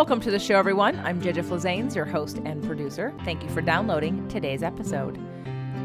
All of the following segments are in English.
Welcome to the show, everyone. I'm Jejja Flazanes, your host and producer. Thank you for downloading today's episode.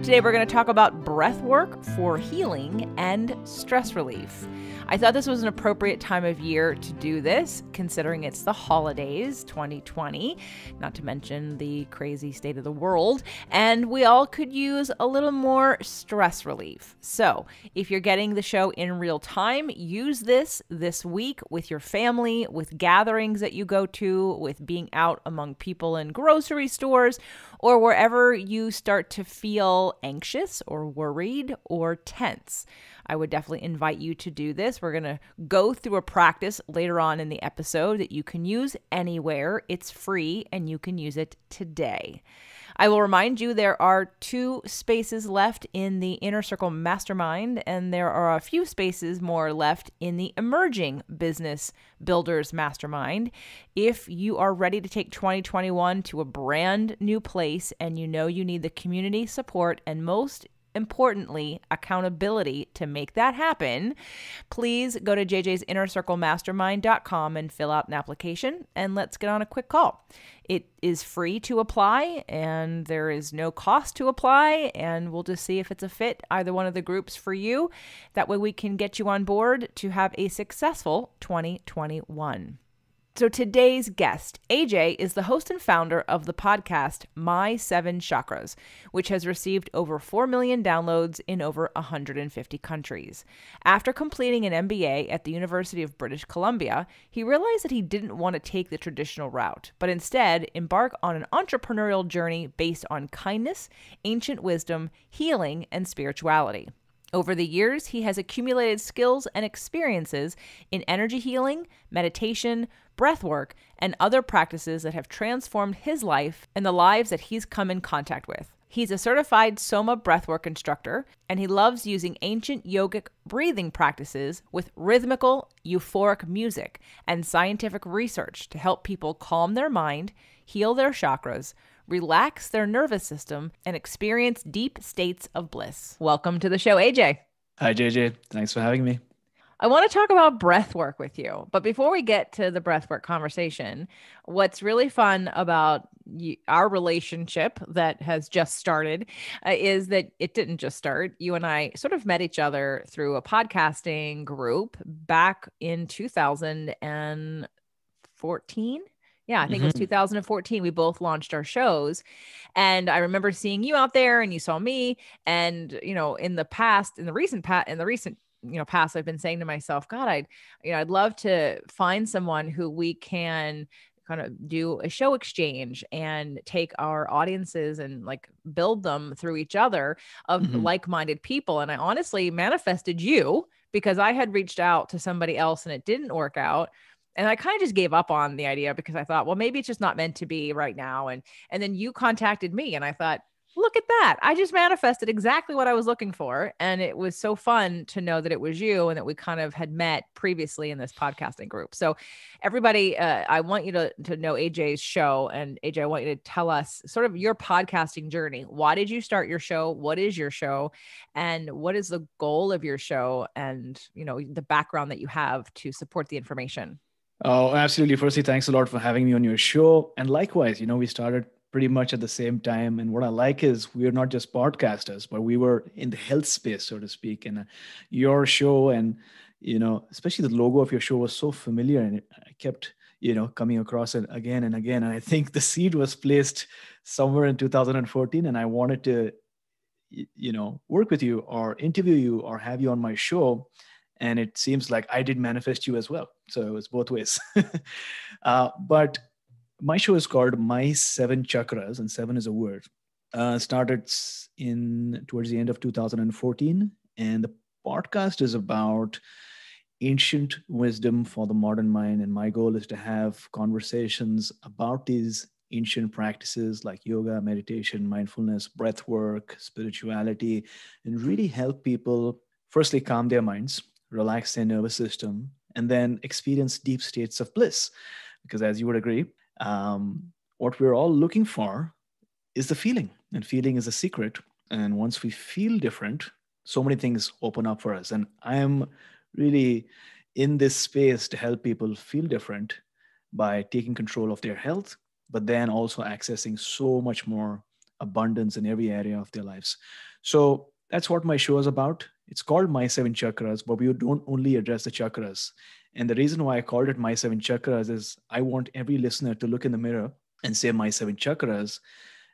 Today, we're going to talk about breath work for healing and stress relief. I thought this was an appropriate time of year to do this, considering it's the holidays, 2020, not to mention the crazy state of the world, and we all could use a little more stress relief. So if you're getting the show in real time, use this week with your family, with gatherings that you go to, with being out among people in grocery stores, or wherever you start to feel anxious or worried or tense. I would definitely invite you to do this. We're going to go through a practice later on in the episode that you can use anywhere. It's free and you can use it today. I will remind you there are 2 spaces left in the Inner Circle Mastermind, and there are a few spaces more left in the Emerging Business Builders Mastermind. If you are ready to take 2021 to a brand new place and you know you need the community support and most importantly, accountability to make that happen, please go to jjsinnercirclemastermind.com and fill out an application, and let's get on a quick call. It is free to apply, and there is no cost to apply, and we'll just see if it's a fit, either one of the groups for you. That way we can get you on board to have a successful 2021. So today's guest, AJ, is the host and founder of the podcast My 7 Chakras, which has received over 4 million downloads in over 150 countries. After completing an MBA at the University of British Columbia, he realized that he didn't want to take the traditional route, but instead embark on an entrepreneurial journey based on kindness, ancient wisdom, healing, and spirituality. Over the years, he has accumulated skills and experiences in energy healing, meditation, breathwork, and other practices that have transformed his life and the lives that he's come in contact with. He's a certified Soma breathwork instructor, and he loves using ancient yogic breathing practices with rhythmical, euphoric music and scientific research to help people calm their mind, heal their chakras, relax their nervous system, and experience deep states of bliss. Welcome to the show, AJ. Hi, JJ. Thanks for having me. I want to talk about breath work with you. But before we get to the breath work conversation, what's really fun about our relationship that has just started is that it didn't just start. You and I sort of met each other through a podcasting group back in 2014. Yeah, I think it was 2014. We both launched our shows, and I remember seeing you out there, and you saw me. And in the recent past, I've been saying to myself, God, I'd love to find someone who we can kind of do a show exchange and take our audiences and like build them through each other of like-minded people. And I honestly manifested you because I had reached out to somebody else and it didn't work out. And I kind of just gave up on the idea because I thought, well, maybe it's just not meant to be right now. And then you contacted me and I thought, look at that. I just manifested exactly what I was looking for. And it was so fun to know that it was you and that we kind of had met previously in this podcasting group. So everybody, I want you to know AJ's show. And AJ, I want you to tell us sort of your podcasting journey. Why did you start your show? What is your show? And what is the goal of your show? And, the background that you have to support the information. Oh, absolutely. Firstly, thanks a lot for having me on your show. And likewise, we started pretty much at the same time. And what I like is we're not just podcasters, but we were in the health space, so to speak. And your show and, especially the logo of your show was so familiar. And I kept, coming across it again and again. And I think the seed was placed somewhere in 2014. And I wanted to, work with you or interview you or have you on my show. And it seems like I did manifest you as well. So it was both ways. But my show is called My 7 Chakras, and 7 is a word. Started towards the end of 2014. And the podcast is about ancient wisdom for the modern mind. And my goal is to have conversations about these ancient practices like yoga, meditation, mindfulness, breath work, spirituality, and really help people firstly calm their minds, relax their nervous system, and then experience deep states of bliss. Because as you would agree, what we're all looking for is the feeling, and feeling is a secret. And once we feel different, so many things open up for us. And I am really in this space to help people feel different by taking control of their health, but then also accessing so much more abundance in every area of their lives. So that's what my show is about. It's called My Seven Chakras, but we don't only address the chakras. And the reason why I called it My Seven Chakras is I want every listener to look in the mirror and say My Seven Chakras,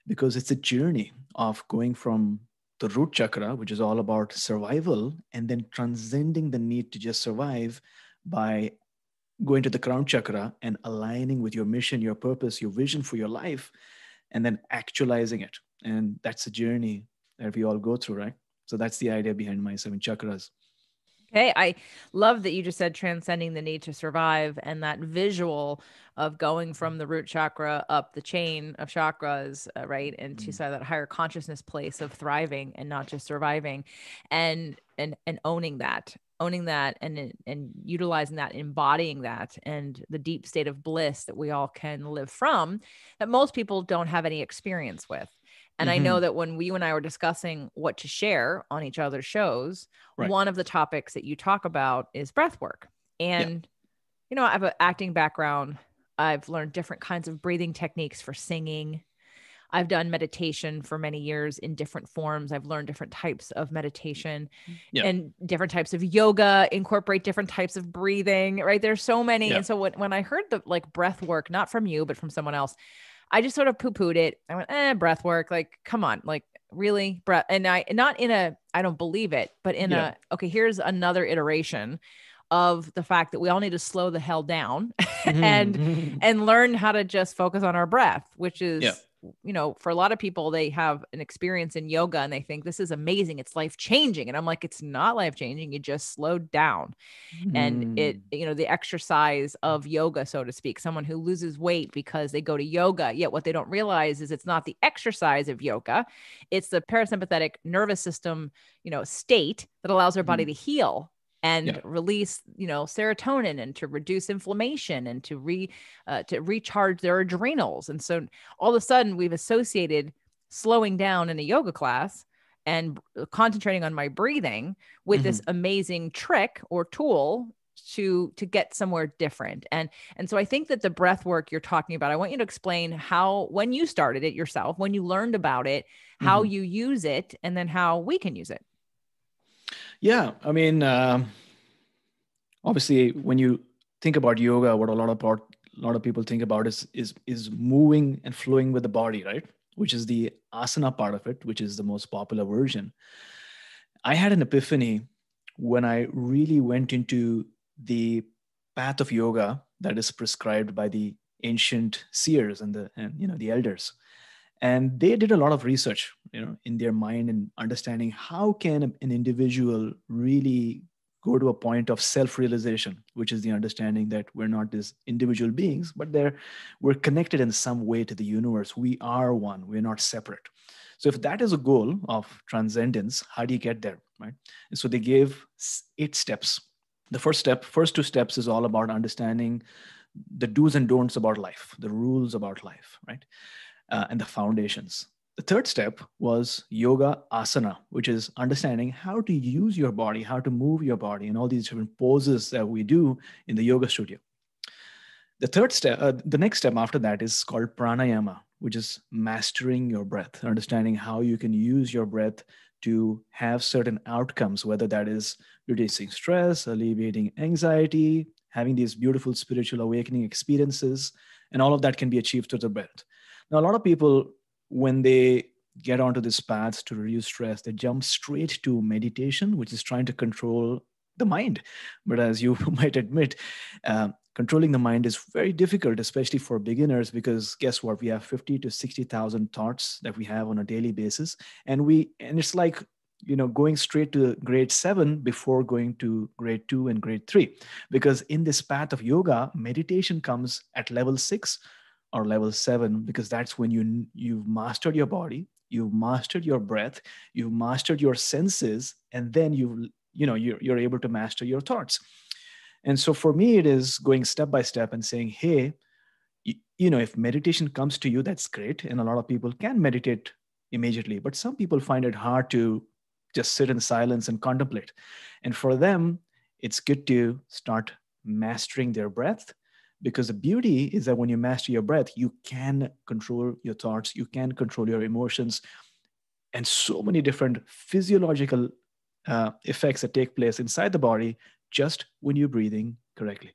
because it's a journey of going from the root chakra, which is all about survival, and then transcending the need to just survive by going to the crown chakra and aligning with your mission, your purpose, your vision for your life, and then actualizing it. And that's a journey that we all go through, right? So that's the idea behind my seven chakras. Okay, I love that you just said transcending the need to survive, and that visual of going from the root chakra up the chain of chakras, right, into sort of that higher consciousness place of thriving and not just surviving, and owning that, and utilizing that, embodying that, and the deep state of bliss that we all can live from, that most people don't have any experience with. And I know Mm-hmm. that when you and I were discussing what to share on each other's shows, Right. one of the topics that you talk about is breath work. Yeah. And, I have an acting background. I've learned different kinds of breathing techniques for singing. I've done meditation for many years in different forms. I've learned different types of meditation, Yeah. and different types of yoga incorporate different types of breathing, right? There's so many. Yeah. And so when I heard the like breath work, not from you, but from someone else, I just sort of poo-pooed it. I went, breath work. Like, come on, like really breath. And I, not in a, I don't believe it, but in Yeah. a, okay, here's another iteration of the fact that we all need to slow the hell down and, Mm-hmm. and learn how to just focus on our breath, which Yeah. is, for a lot of people, they have an experience in yoga and they think this is amazing. It's life changing. And I'm like, it's not life changing. You just slowed down. And it, Mm. the exercise of yoga, so to speak, someone who loses weight because they go to yoga, yet what they don't realize is it's not the exercise of yoga, it's the parasympathetic nervous system, state that allows our body Mm. to heal Yeah. and release, serotonin, and to reduce inflammation, and to recharge their adrenals. And so all of a sudden we've associated slowing down in a yoga class and concentrating on my breathing with Mm-hmm. this amazing trick or tool to get somewhere different. And so I think that the breath work you're talking about, I want you to explain how, when you started it yourself, when you learned about it, how Mm-hmm. you use it, and then how we can use it. Yeah. I mean, obviously, when you think about yoga, what a lot of people think about is moving and flowing with the body, right? Which is the asana part of it, which is the most popular version. I had an epiphany when I really went into the path of yoga that is prescribed by the ancient seers and the elders. And they did a lot of research, in their mind, and understanding how can an individual really go to a point of self-realization, which is the understanding that we're not these individual beings, but we're connected in some way to the universe. We are one. We're not separate. So if that is a goal of transcendence, how do you get there, right? And so they gave 8 steps. The first 2 steps is all about understanding the do's and don'ts about life, the rules about life, right? And the foundations. The third step was yoga asana, which is understanding how to use your body, how to move your body, and all these different poses that we do in the yoga studio. The next step after that is called pranayama, which is mastering your breath, understanding how you can use your breath to have certain outcomes, whether that is reducing stress, alleviating anxiety, having these beautiful spiritual awakening experiences, and all of that can be achieved through the breath. Now, a lot of people, when they get onto this path to reduce stress, they jump straight to meditation, which is trying to control the mind. But as you might admit, controlling the mind is very difficult, especially for beginners, because guess what? We have 50 to 60,000 thoughts that we have on a daily basis. And it's like, going straight to grade 7 before going to grade 2 and grade 3. Because in this path of yoga, meditation comes at level 6 or level 7, because that's when you've mastered your body, you've mastered your breath, you've mastered your senses, and then you're able to master your thoughts. And so for me, it is going step by step and saying, hey, if meditation comes to you, that's great. And a lot of people can meditate immediately, but some people find it hard to just sit in silence and contemplate. And for them, it's good to start mastering their breath, Because the beauty is that when you master your breath, you can control your thoughts, you can control your emotions, and so many different physiological effects that take place inside the body just when you're breathing correctly.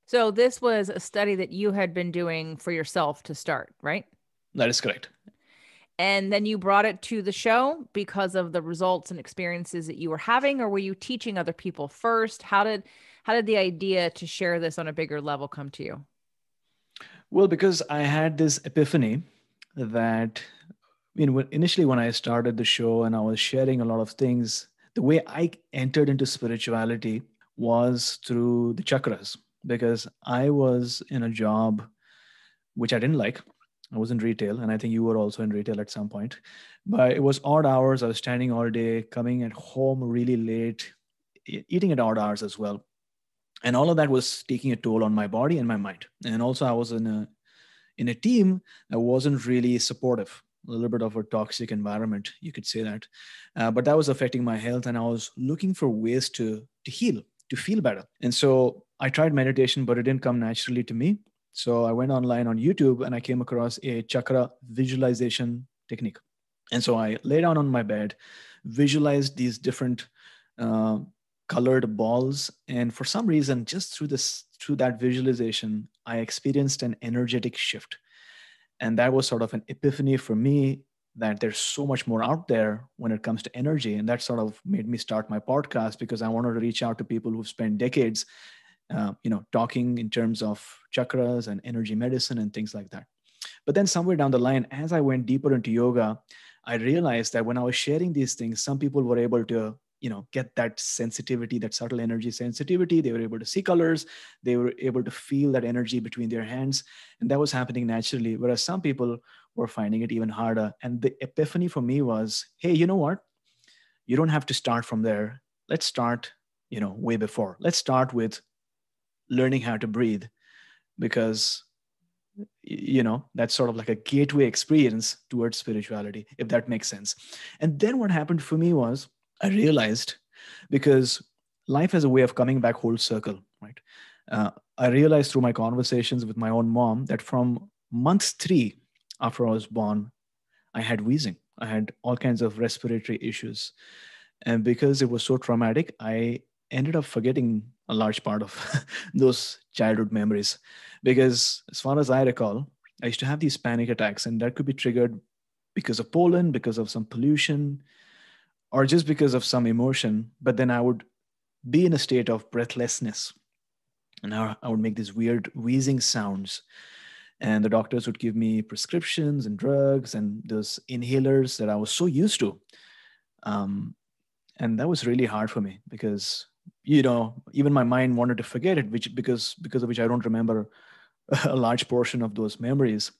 So this was a study that you had been doing for yourself to start, right? That is correct. And then you brought it to the show because of the results and experiences that you were having, or were you teaching other people first? How did the idea to share this on a bigger level come to you? Well, because I had this epiphany that, initially when I started the show and I was sharing a lot of things, the way I entered into spirituality was through the chakras, because I was in a job which I didn't like. I was in retail, and I think you were also in retail at some point. But it was odd hours. I was standing all day, coming at home really late, eating at odd hours as well. And all of that was taking a toll on my body and my mind. And also, I was in a team that wasn't really supportive, a little bit of a toxic environment, you could say that. But that was affecting my health, and I was looking for ways to heal, to feel better. And so I tried meditation, but it didn't come naturally to me. So I went online on YouTube and I came across a chakra visualization technique. And so I lay down on my bed, visualized these different uh, colored balls, and for some reason, just through that visualization, I experienced an energetic shift. And that was sort of an epiphany for me that there's so much more out there when it comes to energy. And that sort of made me start my podcast, because I wanted to reach out to people who've spent decades talking in terms of chakras and energy medicine and things like that. But then somewhere down the line, as I went deeper into yoga, I realized that when I was sharing these things, some people were able to, get that sensitivity, that subtle energy sensitivity. They were able to see colors. They were able to feel that energy between their hands. And that was happening naturally. Whereas some people were finding it even harder. And the epiphany for me was, hey, you know what? You don't have to start from there. Let's start, way before. Let's start with learning how to breathe, because that's sort of like a gateway experience towards spirituality, if that makes sense. And then what happened for me was I realized, because life has a way of coming back whole circle, right? I realized through my conversations with my own mom that from month 3 after I was born, I had wheezing. I had all kinds of respiratory issues. And because it was so traumatic, I ended up forgetting a large part of those childhood memories. Because as far as I recall, I used to have these panic attacks, and that could be triggered because of pollen, because of some pollution, or just because of some emotion. But then I would be in a state of breathlessness, and I would make these weird wheezing sounds. And the doctors would give me prescriptions and drugs and those inhalers that I was so used to. Um, and that was really hard for me, because even my mind wanted to forget it, which because of which I don't remember a large portion of those memories.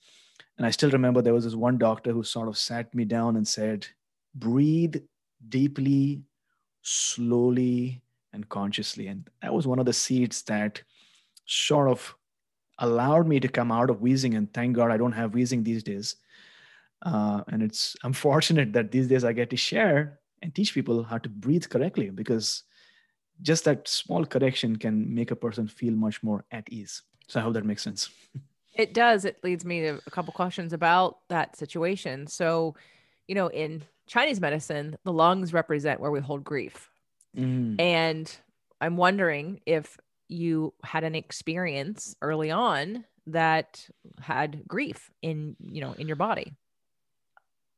And I still remember there was this one doctor who sort of sat me down and said, breathe deeply, slowly, and consciously. And that was one of the seeds that sort of allowed me to come out of wheezing. And thank God I don't have wheezing these days. And I'm fortunate that these days I get to share and teach people how to breathe correctly, because just that small correction can make a person feel much more at ease. So I hope that makes sense. It does. It leads me to a couple questions about that situation. So, in Chinese medicine, the lungs represent where we hold grief. Mm. And I'm wondering if you had an experience early on that had grief in your body.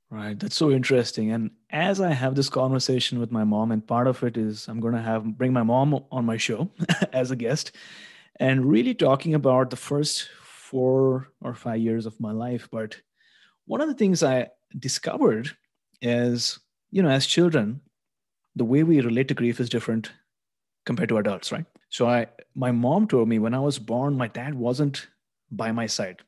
Right. That's so interesting. And as I have this conversation with my mom, and part of it is I'm going to bring my mom on my show as a guest, and really talking about the first 4 or 5 years of my life. But one of the things I discovered is, as children, the way we relate to grief is different compared to adults, right? So my mom told me when I was born, my dad wasn't by my side.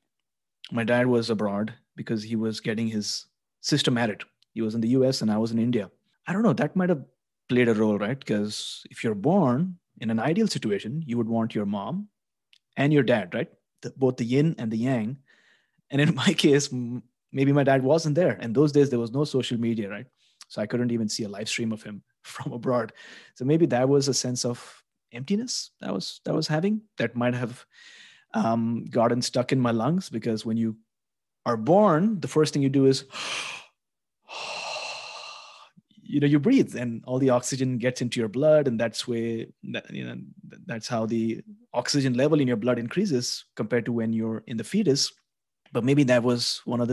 My dad was abroad because he was getting his sister married. He was in the US and I was in India. I don't know, that might have played a role, right? Because if you're born in an ideal situation, you would want your mom and your dad, right? Both the yin and the yang. And in my case, maybe my dad wasn't there. And those days, there was no social media, right? So I couldn't even see a live stream of him from abroad. So maybe that was a sense of emptiness that was having, that might have gotten stuck in my lungs, because when you are born, the first thing you do is, you breathe, and all the oxygen gets into your blood, and that's how the oxygen level in your blood increases compared to when you're in the fetus. But maybe that was one of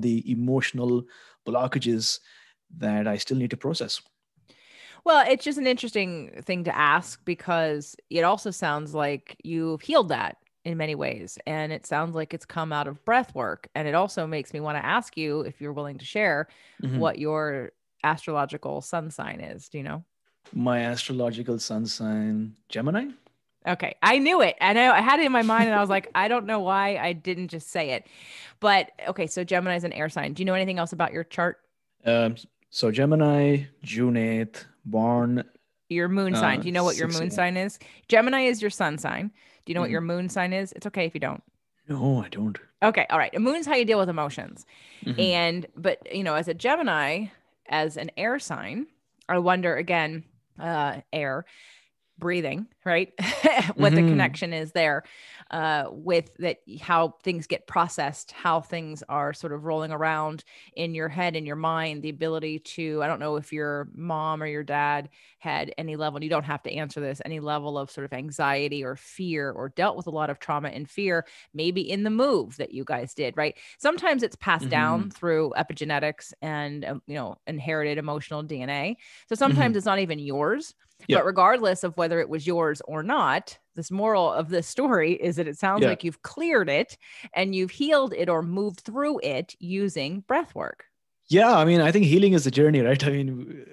the emotional blockages that I still need to process. Well, it's just an interesting thing to ask because it also sounds like you've healed that in many ways. And it sounds like it's come out of breath work. And it also makes me want to ask you, if you're willing to share, Mhm. what your astrological sun sign is. Do you know? My astrological sun sign, Gemini. Okay. I knew it. I know I had it in my mind and I was like, I don't know why I didn't just say it. But okay. So Gemini is an air sign. Do you know anything else about your chart? Um, so Gemini, June 8th, born Your moon sign. Do you know what your 6 moon a.m. sign is? Gemini is your sun sign. Do you know what your Mhm. moon sign is? It's okay if you don't. No, I don't. Okay, all right. A moon's how you deal with emotions. Mhm. But as a Gemini, as an air sign, I wonder again, air, breathing, right? What the Mhm. connection is there with that, how things get processed, how things are sort of rolling around in your head, in your mind, the ability to, I don't know if your mom or your dad had any level, and you don't have to answer this, any level of sort of anxiety or fear or dealt with a lot of trauma and fear, maybe in the move that you guys did, right? Sometimes it's passed down Mhm. through epigenetics and, inherited emotional DNA. So sometimes Mhm. it's not even yours. Yeah. But regardless of whether it was yours or not, this moral of this story is that it sounds Yeah. like you've cleared it and you've healed it or moved through it using breath work. Yeah. I mean, I think healing is the journey, right? I mean,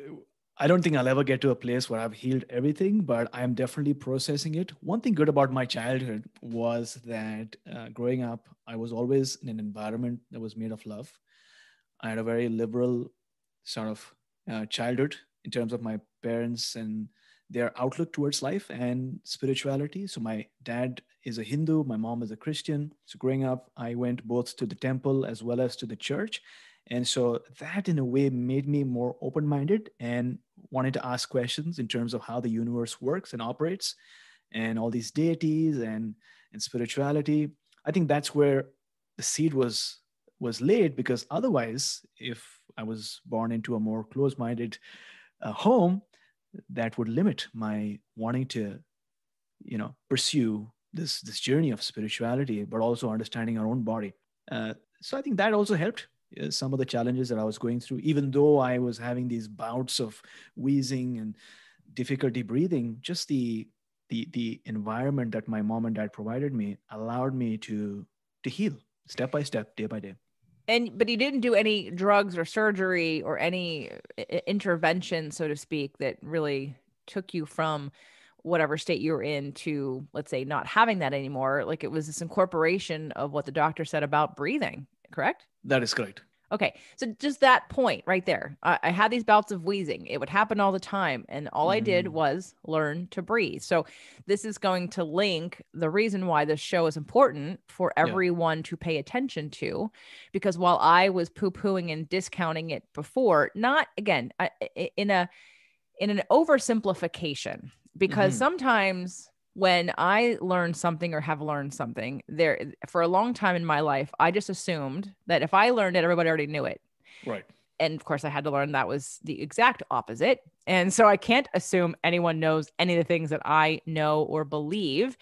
I don't think I'll ever get to a place where I've healed everything, but I'm definitely processing it. One thing good about my childhood was that growing up, I was always in an environment that was made of love. I had a very liberal sort of childhood in terms of my parents and their outlook towards life and spirituality. So my dad is a Hindu, my mom is a Christian. So growing up, I went both to the temple as well as to the church. And so that in a way made me more open-minded and wanted to ask questions in terms of how the universe works and operates, and all these deities and spirituality. I think that's where the seed was laid, because otherwise, if I was born into a more close-minded home, that would limit my wanting to pursue this journey of spirituality, but also understanding our own body. So I think that also helped some of the challenges that I was going through, even though I was having these bouts of wheezing and difficulty breathing. Just the environment that my mom and dad provided me allowed me to heal step by step, day by day. But you didn't do any drugs or surgery or any intervention, so to speak, that really took you from whatever state you were in to, let's say, not having that anymore. Like it was this incorporation of what the doctor said about breathing, correct? That is correct. Okay. So just that point right there. I had these bouts of wheezing. It would happen all the time. And all I did Mhm. was learn to breathe. So this is going to link the reason why this show is important for Yeah. everyone to pay attention to. Because while I was poo-pooing and discounting it before, not again, in an oversimplification, because Mhm. sometimes when I learn something or have learned something, there for a long time in my life, I just assumed that if I learned it, everybody already knew it. Right. And of course, I had to learn that was the exact opposite. And so I can't assume anyone knows any of the things that I know or believe.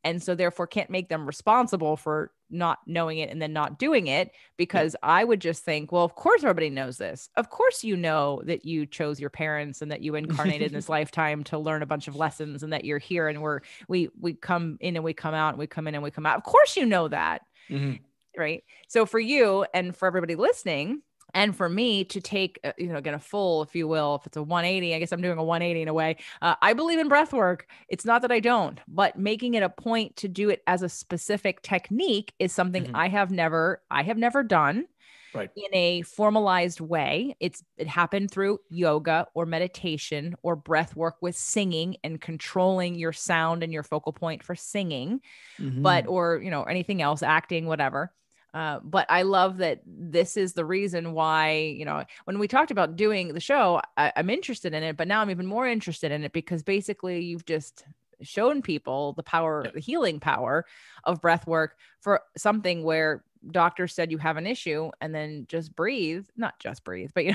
And so therefore can't make them responsible for not knowing it and then not doing it, Yeah. because I would just think, well, of course everybody knows this. Of course you know that you chose your parents and that you incarnated in this lifetime to learn a bunch of lessons and that you're here and we come in and we come out and we come in and we come out. Of course you know that. Mhm. Right. So for you and for everybody listening, and for me to take, again, a full, if you will, if it's a 180, I guess I'm doing a 180 in a way. I believe in breath work. It's not that I don't, but making it a point to do it as a specific technique is something Mhm. I have never done Right. in a formalized way. It happened through yoga or meditation or breath work with singing and controlling your sound and your focal point for singing, but Mhm. or anything else, acting, whatever. But I love that this is the reason why, when we talked about doing the show, I'm interested in it, but now I'm even more interested in it because basically you've just shown people the power, Yeah. the healing power of breath work for something where doctors said you have an issue, and then just breathe, not just breathe, but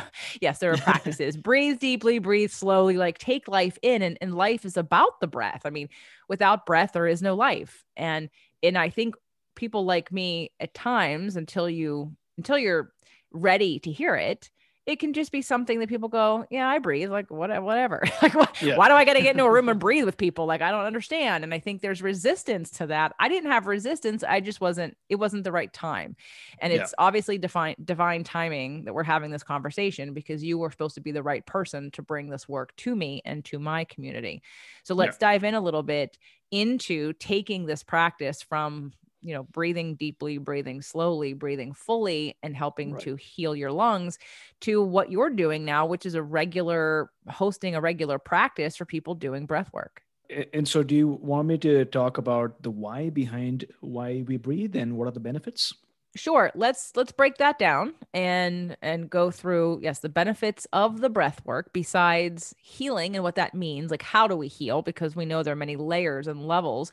yes, there are practices. Breathe deeply, breathe slowly, like take life in. And life is about the breath. I mean, without breath, there is no life. And I think people like me at times, until you're ready to hear it, it can just be something that people go, yeah, I breathe, like whatever. Like, Yeah. why do I got to get into a room and breathe with people? Like, I don't understand. And I think there's resistance to that. I didn't have resistance. It wasn't the right time. And Yeah. it's obviously divine timing that we're having this conversation, because you were supposed to be the right person to bring this work to me and to my community. So Yeah. let's dive in a little bit into taking this practice from breathing deeply, breathing slowly, breathing fully, and helping Right. to heal your lungs, to what you're doing now, which is hosting a regular practice for people doing breath work. And so, do you want me to talk about the why behind why we breathe and what are the benefits? Sure. Let's break that down and go through, yes, the benefits of the breath work besides healing and what that means. Like, how do we heal? Because we know there are many layers and levels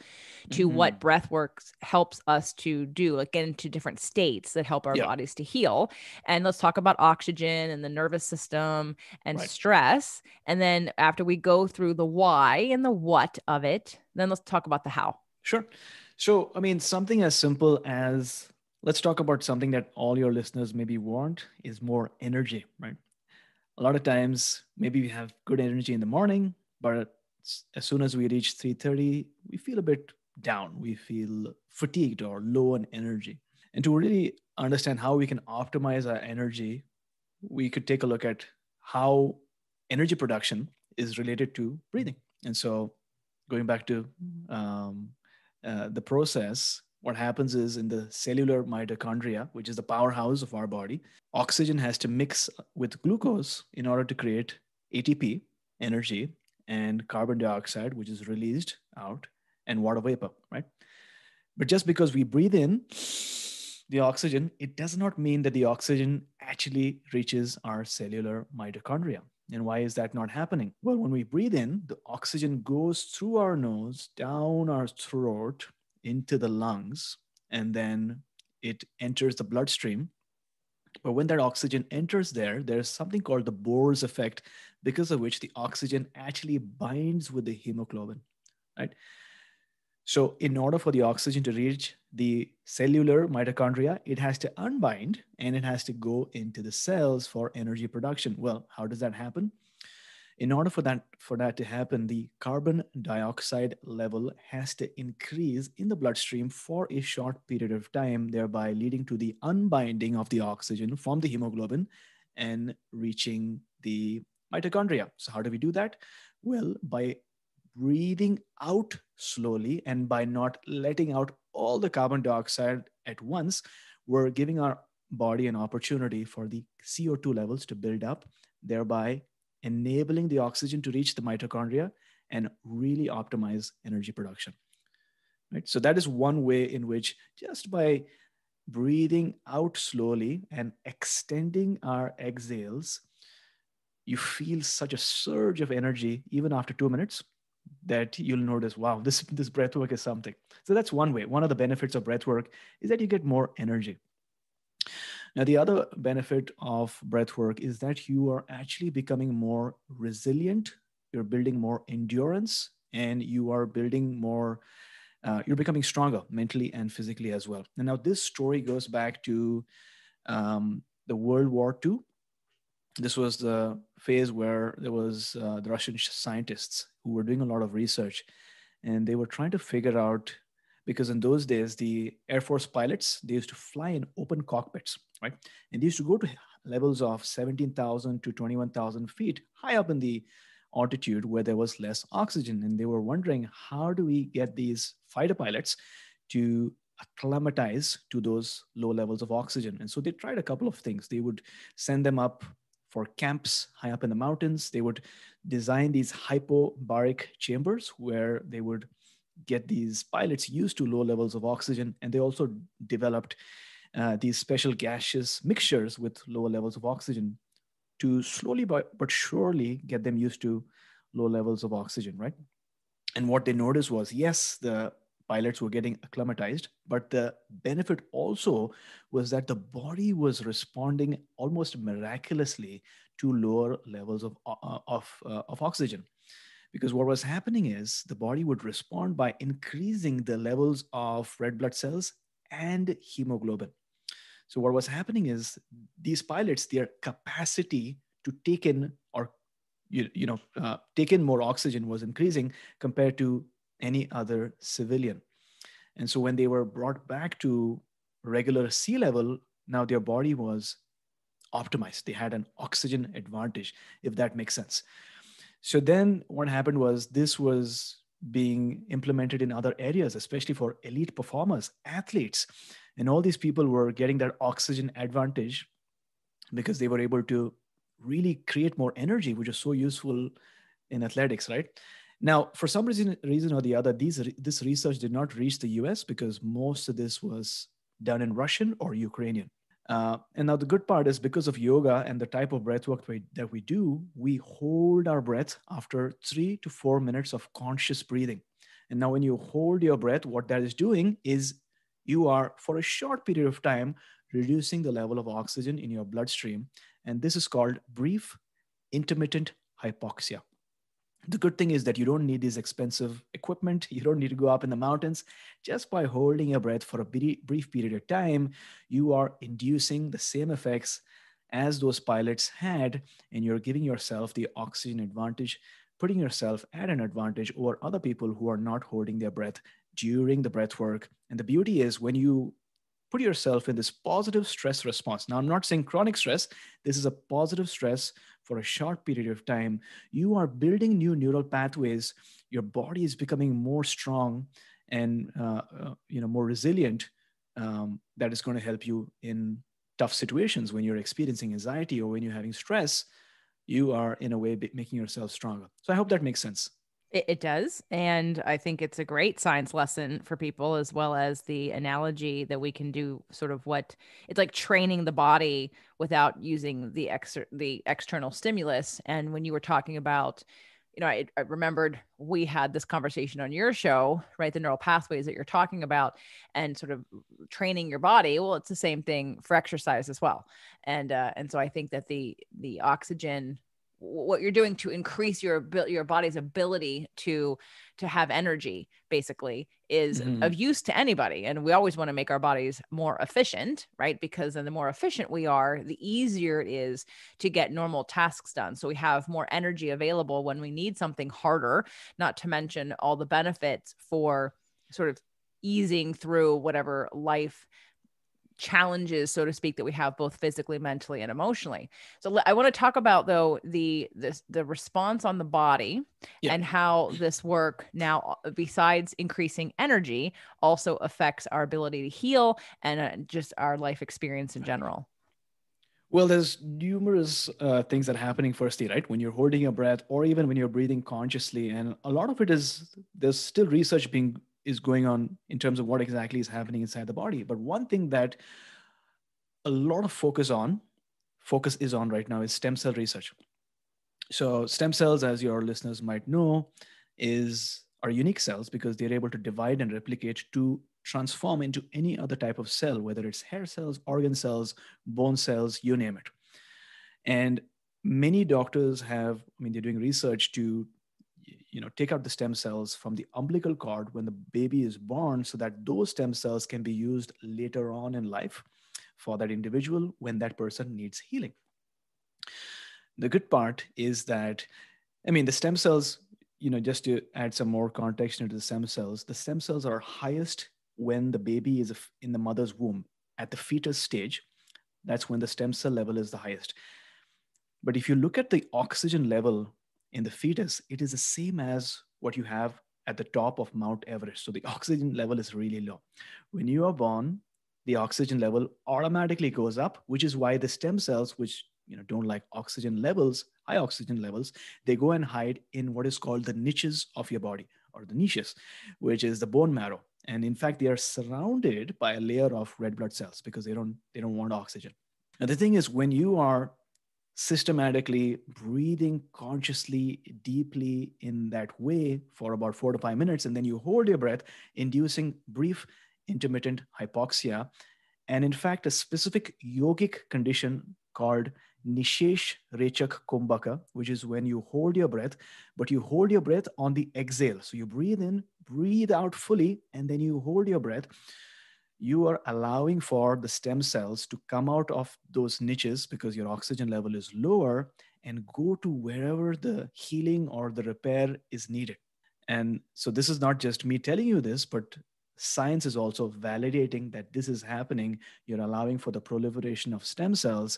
to what Mhm. breath work helps us to do, like get into different states that help our Yeah. bodies to heal. And let's talk about oxygen and the nervous system and Right. stress. And then after we go through the why and the what of it, then let's talk about the how. Sure. So, I mean, something as simple as, let's talk about something that all your listeners maybe want is more energy, right? A lot of times, maybe we have good energy in the morning, but as soon as we reach 3:30, we feel a bit down. We feel fatigued or low on energy. And to really understand how we can optimize our energy, we could take a look at how energy production is related to breathing. And so, going back to um, the process, what happens is in the cellular mitochondria, which is the powerhouse of our body, oxygen has to mix with glucose in order to create ATP, energy, and carbon dioxide, which is released out, and water vapor, right? But just because we breathe in the oxygen, it does not mean that the oxygen actually reaches our cellular mitochondria. And why is that not happening? Well, when we breathe in, the oxygen goes through our nose, down our throat, into the lungs, and then it enters the bloodstream. But when that oxygen enters there, there's something called the Bohr's effect, because of which the oxygen actually binds with the hemoglobin, right? So, in order for the oxygen to reach the cellular mitochondria, it has to unbind and it has to go into the cells for energy production. Well, how does that happen? In order for that to happen, the carbon dioxide level has to increase in the bloodstream for a short period of time, thereby leading to the unbinding of the oxygen from the hemoglobin and reaching the mitochondria. So, how do we do that? Well, by breathing out slowly and by not letting out all the carbon dioxide at once, we're giving our body an opportunity for the CO2 levels to build up, thereby enabling the oxygen to reach the mitochondria and really optimize energy production. Right? So that is one way in which, just by breathing out slowly and extending our exhales, you feel such a surge of energy even after 2 minutes that you'll notice, wow, this breath work is something. So that's one way. One of the benefits of breath work is that you get more energy. Now, the other benefit of breath work is that you are actually becoming more resilient, you're building more endurance, and you are building more, you're becoming stronger mentally and physically as well. And now this story goes back to the World War II. This was the phase where there was the Russian scientists who were doing a lot of research, and they were trying to figure out, because in those days the Air Force pilots, they used to fly in open cockpits, right? And they used to go to levels of 17,000 to 21,000 feet, high up in the altitude where there was less oxygen. And they were wondering, how do we get these fighter pilots to acclimatize to those low levels of oxygen? And so they tried a couple of things. They would send them up for camps high up in the mountains. They would design these hypobaric chambers where they would get these pilots used to low levels of oxygen. And they also developed these special gaseous mixtures with lower levels of oxygen to slowly but surely get them used to low levels of oxygen, right? And what they noticed was, yes, the pilots were getting acclimatized, but the benefit also was that the body was responding almost miraculously to lower levels of oxygen. Because what was happening is the body would respond by increasing the levels of red blood cells and hemoglobin. So what was happening is these pilots, their capacity to take in or take in more oxygen was increasing compared to any other civilian. And so when they were brought back to regular sea level, now their body was optimized. They had an oxygen advantage, if that makes sense. So then what happened was this was being implemented in other areas, especially for elite performers, athletes. And all these people were getting that oxygen advantage because they were able to really create more energy, which is so useful in athletics, right? Now, for some reason or the other, this research did not reach the US because most of this was done in Russian or Ukrainian. And now the good part is because of yoga and the type of breath work that we do, we hold our breath after 3 to 4 minutes of conscious breathing. And now when you hold your breath, what that is doing is you are, for a short period of time, reducing the level of oxygen in your bloodstream. And this is called brief intermittent hypoxia. The good thing is that you don't need this expensive equipment. You don't need to go up in the mountains. Just by holding your breath for a brief period of time, you are inducing the same effects as those pilots had, and you're giving yourself the oxygen advantage, putting yourself at an advantage over other people who are not holding their breath during the breath work. And the beauty is when you put yourself in this positive stress response. Now, I'm not saying chronic stress. This is a positive stress for a short period of time. You are building new neural pathways. Your body is becoming more strong and more resilient. That is going to help you in tough situations when you're experiencing anxiety or when you're having stress. You are in a way making yourself stronger. So I hope that makes sense. It does. And I think it's a great science lesson for people, as well as the analogy that we can do sort of what it's like training the body without using the external stimulus. And when you were talking about, I remembered we had this conversation on your show, right? The neural pathways that you're talking about and sort of training your body. Well, it's the same thing for exercise as well. And so I think that the oxygen, what you're doing to increase your body's ability to have energy basically is of use to anybody. And we always want to make our bodies more efficient, right? Because then the more efficient we are, the easier it is to get normal tasks done. So we have more energy available when we need something harder, not to mention all the benefits for sort of easing through whatever life challenges, so to speak, that we have both physically, mentally, and emotionally. So I want to talk about though the response on the body and how this work now, besides increasing energy, also affects our ability to heal and just our life experience in general. Well, there's numerous things that are happening firstly, right? When you're holding your breath or even when you're breathing consciously. And a lot of it there's still research is going on in terms of what exactly is happening inside the body. But one thing that a lot of focus is on right now is stem cell research. So stem cells, as your listeners might know, are unique cells because they're able to divide and replicate to transform into any other type of cell, whether it's hair cells, organ cells, bone cells, you name it. And many doctors they're doing research to take out the stem cells from the umbilical cord when the baby is born so that those stem cells can be used later on in life for that individual when that person needs healing. The good part is that, the stem cells, just to add some more context into the stem cells are highest when the baby is in the mother's womb at the fetus stage. That's when the stem cell level is the highest. But if you look at the oxygen level in the fetus, it is the same as what you have at the top of Mount Everest. So the oxygen level is really low. When you are born, the oxygen level automatically goes up, which is why the stem cells, which don't like high oxygen levels, they go and hide in what is called the niches of your body, or the niches, which is the bone marrow. And in fact, they are surrounded by a layer of red blood cells because they don't want oxygen. And the thing is, when you are systematically breathing consciously, deeply in that way for about 4 to 5 minutes. And then you hold your breath, inducing brief intermittent hypoxia. And in fact, a specific yogic condition called Nishesh Rechak Kumbhaka, which is when you hold your breath, but you hold your breath on the exhale. So you breathe in, breathe out fully, and then you hold your breath. You are allowing for the stem cells to come out of those niches because your oxygen level is lower and go to wherever the healing or the repair is needed. And so this is not just me telling you this, but science is also validating that this is happening. You're allowing for the proliferation of stem cells.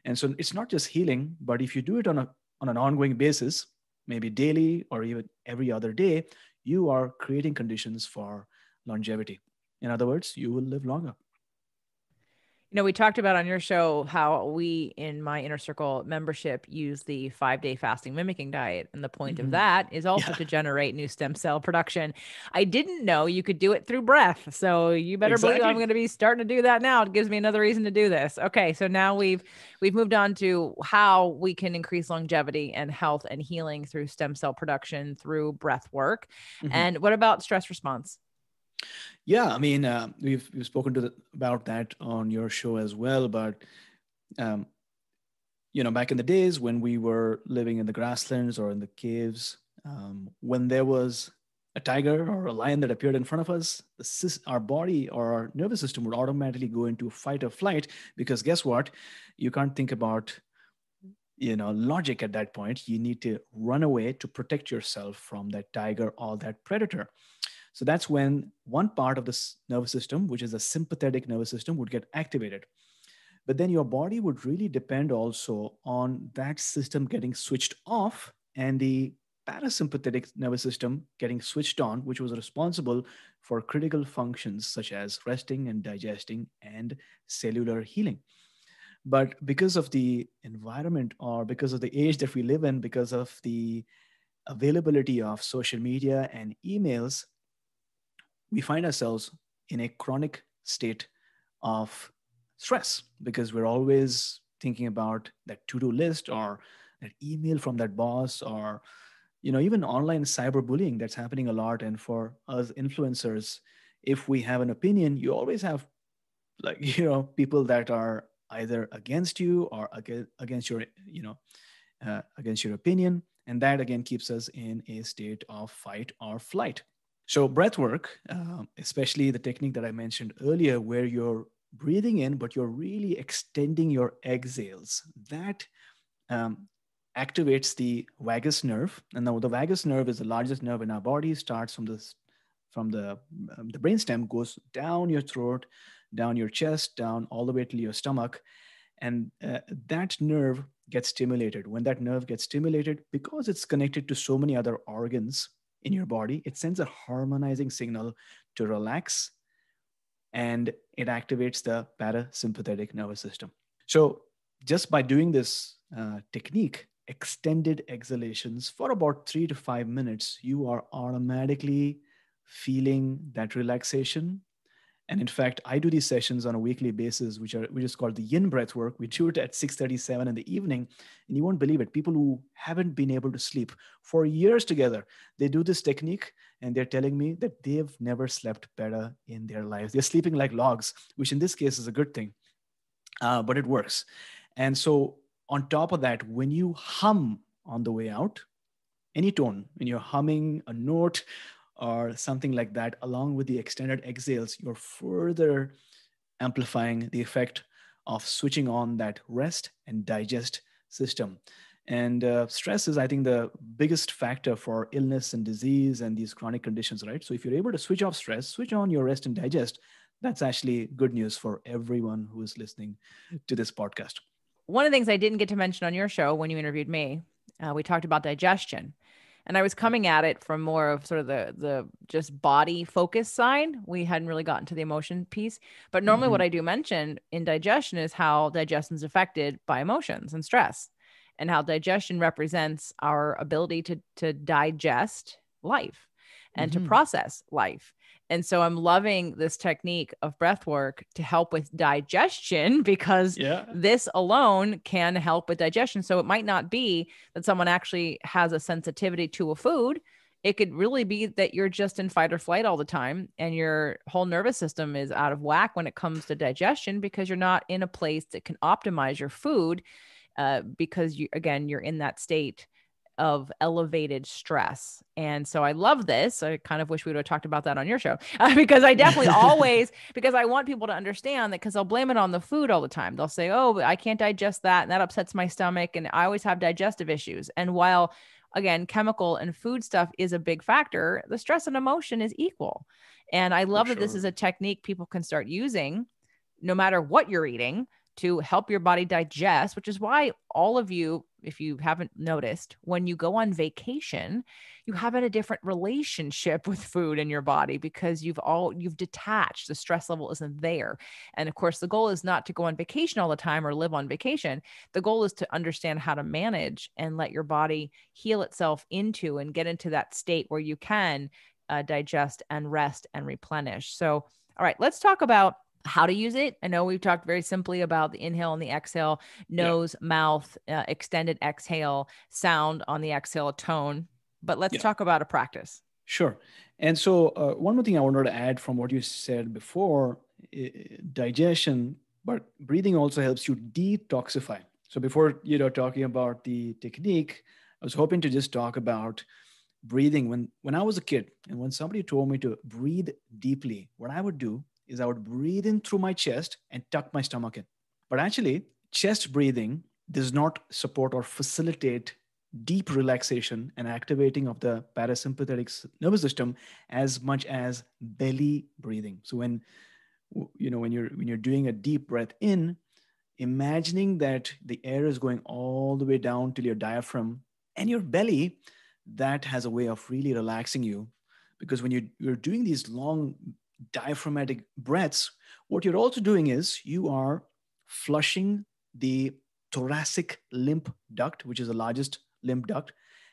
And so it's not just healing, but if you do it on an ongoing basis, maybe daily or even every other day, you are creating conditions for longevity. In other words, you will live longer. We talked about on your show how we in my inner circle membership use the 5-day fasting mimicking diet. And the point of that is also Yeah, to generate new stem cell production. I didn't know you could do it through breath. So you better believe I'm exactly. going to be starting to do that now. It gives me another reason to do this. Okay. So now we've moved on to how we can increase longevity and health and healing through stem cell production through breath work. Mhm. And what about stress response? Yeah, I mean, we've spoken about that on your show as well. But um, back in the days when we were living in the grasslands or in the caves, when there was a tiger or a lion that appeared in front of us, our body or our nervous system would automatically go into fight or flight, because guess what? You can't think about logic at that point. You need to run away to protect yourself from that tiger or that predator. So that's when one part of this nervous system, which is the sympathetic nervous system, would get activated. But then your body would really depend also on that system getting switched off and the parasympathetic nervous system getting switched on, which was responsible for critical functions such as resting and digesting and cellular healing. But because of the environment or because of the age that we live in, because of the availability of social media and emails, we find ourselves in a chronic state of stress because we're always thinking about that to-do list or that email from that boss, or even online cyberbullying that's happening a lot. And for us influencers, if we have an opinion, you always have, like, people that are either against you or against your against your opinion, and that again keeps us in a state of fight or flight. So breath work, especially the technique that I mentioned earlier, where you're breathing in, but you're really extending your exhales, that um, activates the vagus nerve. And now the vagus nerve is the largest nerve in our body, starts from the brainstem, goes down your throat, down your chest, down all the way to your stomach. And that nerve gets stimulated. When that nerve gets stimulated, because it's connected to so many other organs in your body, it sends a harmonizing signal to relax, and it activates the parasympathetic nervous system. So, just by doing this technique, extended exhalations for about 3 to 5 minutes, you are automatically feeling that relaxation. And in fact, I do these sessions on a weekly basis, which is called the Yin breath work. We do it at 6:37 in the evening, and you won't believe it. People who haven't been able to sleep for years together, they do this technique, and they're telling me that they've never slept better in their lives. They're sleeping like logs, which in this case is a good thing, but it works. And so, on top of that, when you hum on the way out, any tone, when you're humming a note or something like that, along with the extended exhales, you're further amplifying the effect of switching on that rest and digest system. And stress is, I think, the biggest factor for illness and disease and these chronic conditions, right? So if you're able to switch off stress, switch on your rest and digest, that's actually good news for everyone who is listening to this podcast. One of the things I didn't get to mention on your show when you interviewed me, we talked about digestion. And I was coming at it from more of sort of the just body focus side. We hadn't really gotten to the emotion piece. But normally Mm-hmm. what I do mention in digestion is how digestion is affected by emotions and stress, and how digestion represents our ability to digest life and to Mm-hmm. process life. And so I'm loving this technique of breath work to help with digestion because Yeah. this alone can help with digestion. So it might not be that someone actually has a sensitivity to a food. It could really be that you're just in fight or flight all the time and your whole nervous system is out of whack when it comes to digestion because you're not in a place that can optimize your food because you're in that state of elevated stress. And so I love this. I kind of wish we would have talked about that on your show because I definitely always, because I want people to understand that because they'll blame it on the food all the time. They'll say, oh, I can't digest that. And that upsets my stomach. And I always have digestive issues. And while, again, chemical and food stuff is a big factor, the stress and emotion is equal. And I For love that this is sure. a technique people can start using no matter what you're eating to help your body digest, which is why all of you, if you haven't noticed, when you go on vacation, you have a different relationship with food in your body because you've detached. The stress level isn't there. And of course, the goal is not to go on vacation all the time or live on vacation. The goal is to understand how to manage and let your body heal itself into and get into that state where you can digest and rest and replenish. So, all right, let's talk about how to use it. I know we've talked very simply about the inhale and the exhale, Yeah. nose, mouth, extended exhale, sound on the exhale, tone. But let's Yeah. talk about a practice. Sure. And so, one more thing I wanted to add from what you said before, digestion, but breathing also helps you detoxify. So before, talking about the technique, I was hoping to just talk about breathing. When I was a kid and when somebody told me to breathe deeply, what I would do is I would breathe in through my chest and tuck my stomach in. But actually, chest breathing does not support or facilitate deep relaxation and activating of the parasympathetic nervous system as much as belly breathing. So when you're doing a deep breath in, imagining that the air is going all the way down till your diaphragm and your belly, that has a way of really relaxing you. Because when you're doing these long diaphragmatic breaths, what you're also doing is you are flushing the thoracic lymph duct, which is the largest lymph duct,